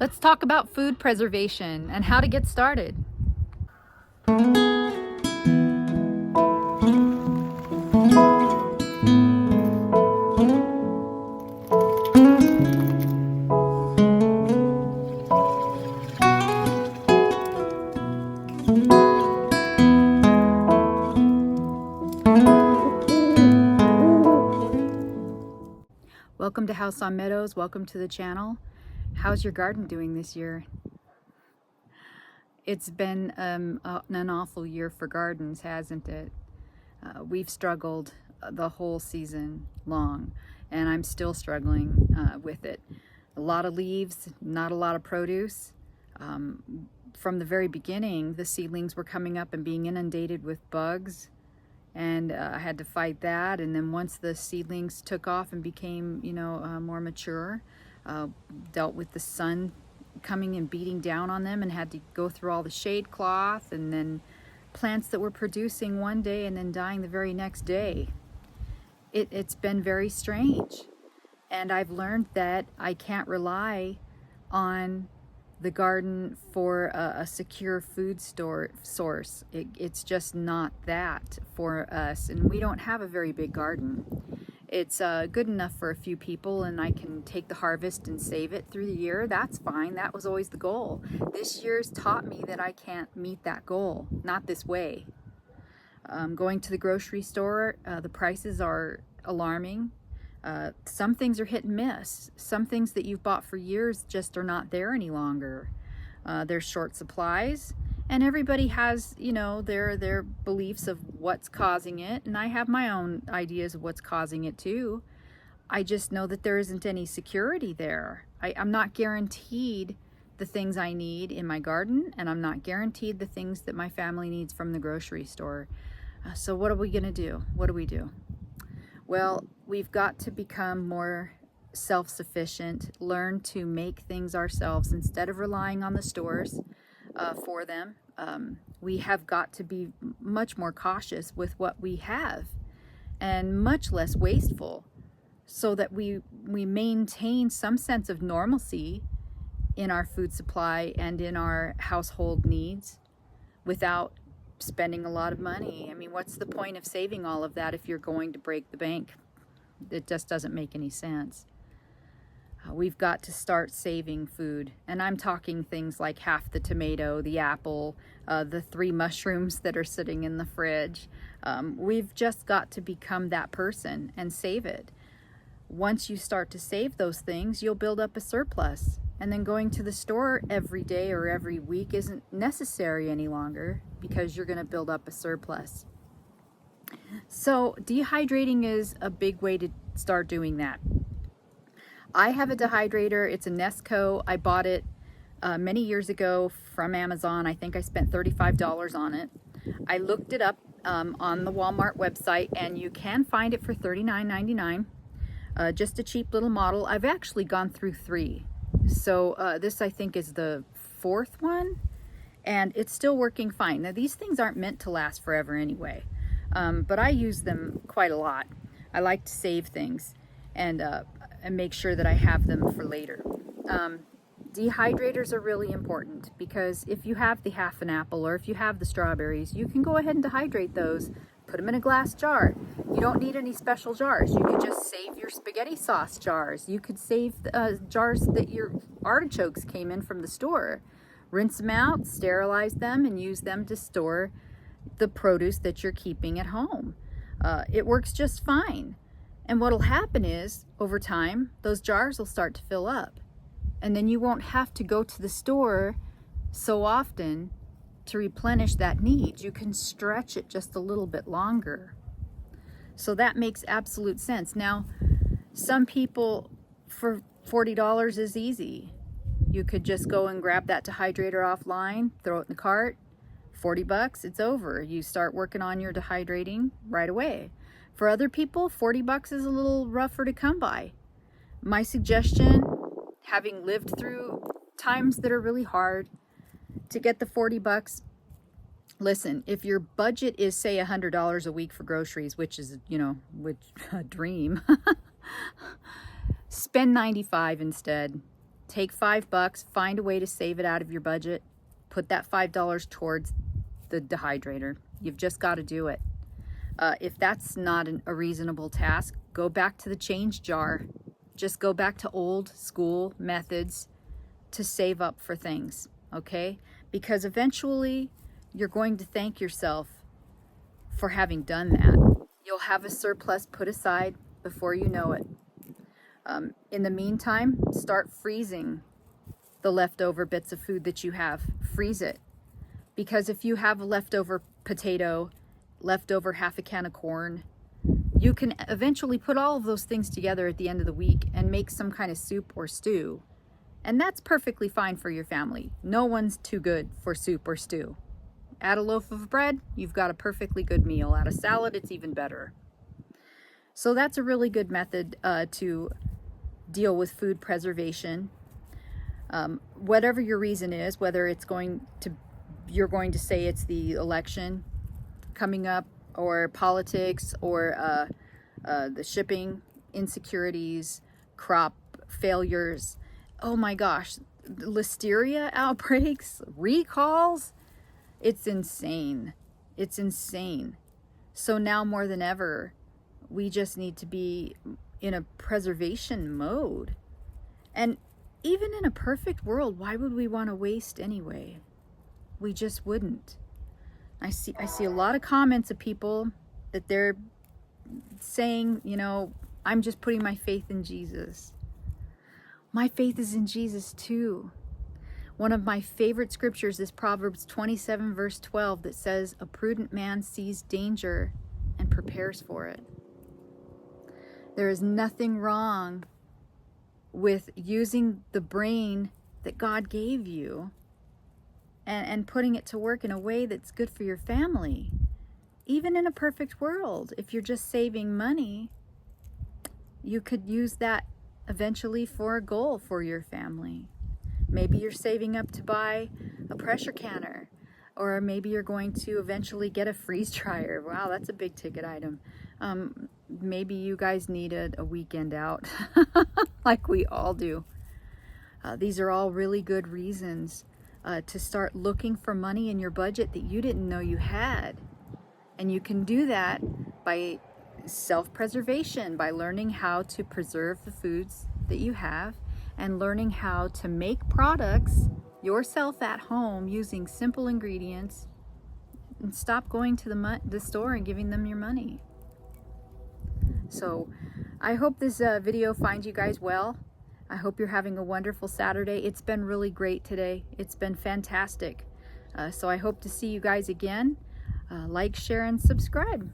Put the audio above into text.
Let's talk about food preservation and how to get started. Welcome to House on Meadows. Welcome to the channel. How's your garden doing this year? It's been an awful year for gardens, hasn't it? We've struggled the whole season long, and I'm still struggling with it. A lot of leaves, not a lot of produce. From the very beginning, the seedlings were coming up and being inundated with bugs, and I had to fight that. And then once the seedlings took off and became, more mature, dealt with the sun coming and beating down on them, and had to go through all the shade cloth, and then plants that were producing one day and then dying the very next day. It's been very strange, and I've learned that I can't rely on the garden for a secure food source. It's just not that for us, and we don't have a very big garden. It's good enough for a few people, and I can take the harvest and save it through the year. That's fine. That was always the goal. This year's taught me that I can't meet that goal, not this way. Going to the grocery store, the prices are alarming. Some things are hit and miss. Some things that you've bought for years just are not there any longer. There's short supplies, and everybody has, their beliefs of what's causing it, and I have my own ideas of what's causing it too. I just know that there isn't any security there. I'm not guaranteed the things I need in my garden, and I'm not guaranteed the things that my family needs from the grocery store. So what are we gonna do? What do we do? Well, we've got to become more self-sufficient, learn to make things ourselves instead of relying on the stores for them. We have got to be much more cautious with what we have and much less wasteful, so that we maintain some sense of normalcy in our food supply and in our household needs without spending a lot of money. I mean, what's the point of saving all of that if you're going to break the bank? It just doesn't make any sense. We've got to start saving food, and I'm talking things like half the tomato, the apple, the 3 mushrooms that are sitting in the fridge. We've just got to become that person and save it. Once you start to save those things, you'll build up a surplus, and then going to the store every day or every week isn't necessary any longer because you're going to build up a surplus. So dehydrating is a big way to start doing that. I have a dehydrator. It's a Nesco. I bought it many years ago from Amazon. I think I spent $35 on it. I looked it up on the Walmart website, and you can find it for $39.99. Just a cheap little model. I've actually gone through 3. So this, I think, is the 4th one, and it's still working fine. Now, these things aren't meant to last forever anyway, but I use them quite a lot. I like to save things and make sure that I have them for later. Dehydrators are really important, because if you have the half an apple or if you have the strawberries, you can go ahead and dehydrate those. Put them in a glass jar. You don't need any special jars. You could just save your spaghetti sauce jars. You could save jars that your artichokes came in from the store. Rinse them out, sterilize them, and use them to store the produce that you're keeping at home. It works just fine. And what'll happen is, over time, those jars will start to fill up. And then you won't have to go to the store so often to replenish that need. You can stretch it just a little bit longer. So that makes absolute sense. Now, some people, for $40 is easy. You could just go and grab that dehydrator offline, throw it in the cart, $40, it's over. You start working on your dehydrating right away. For other people, $40 is a little rougher to come by. My suggestion, having lived through times that are really hard, to get the $40, listen, if your budget is, say, $100 a week for groceries, which is, which a dream, spend $95 instead. Take $5, find a way to save it out of your budget. Put that $5 towards the dehydrator. You've just got to do it. If that's not a reasonable task, go back to the change jar. Just go back to old school methods to save up for things, okay? Because eventually you're going to thank yourself for having done that. You'll have a surplus put aside before you know it. In the meantime, start freezing the leftover bits of food that you have. Freeze it. Because if you have a leftover potato, leftover half a can of corn, you can eventually put all of those things together at the end of the week and make some kind of soup or stew. And that's perfectly fine for your family. No one's too good for soup or stew. Add a loaf of bread, you've got a perfectly good meal. Add a salad, it's even better. So that's a really good method to deal with food preservation. Whatever your reason is, whether you're going to say it's the election coming up, or politics, or the shipping insecurities, crop failures. Oh my gosh, listeria outbreaks, recalls. It's insane. It's insane. So now more than ever, we just need to be in a preservation mode. And even in a perfect world, why would we want to waste anyway? We just wouldn't. I see a lot of comments of people that they're saying, you know, I'm just putting my faith in Jesus. My faith is in Jesus too. One of my favorite scriptures is Proverbs 27 verse 12 that says, a prudent man sees danger and prepares for it. There is nothing wrong with using the brain that God gave you and putting it to work in a way that's good for your family. Even in a perfect world, if you're just saving money, you could use that eventually for a goal for your family. Maybe you're saving up to buy a pressure canner, or maybe you're going to eventually get a freeze dryer. Wow, that's a big ticket item. Maybe you guys need a weekend out like we all do. These are all really good reasons to start looking for money in your budget that you didn't know you had. And you can do that by self-preservation, by learning how to preserve the foods that you have and learning how to make products yourself at home using simple ingredients, and stop going to the store and giving them your money. So I hope this video finds you guys well. I hope you're having a wonderful Saturday. It's been really great today. It's been fantastic. So I hope to see you guys again. Like, share, and subscribe.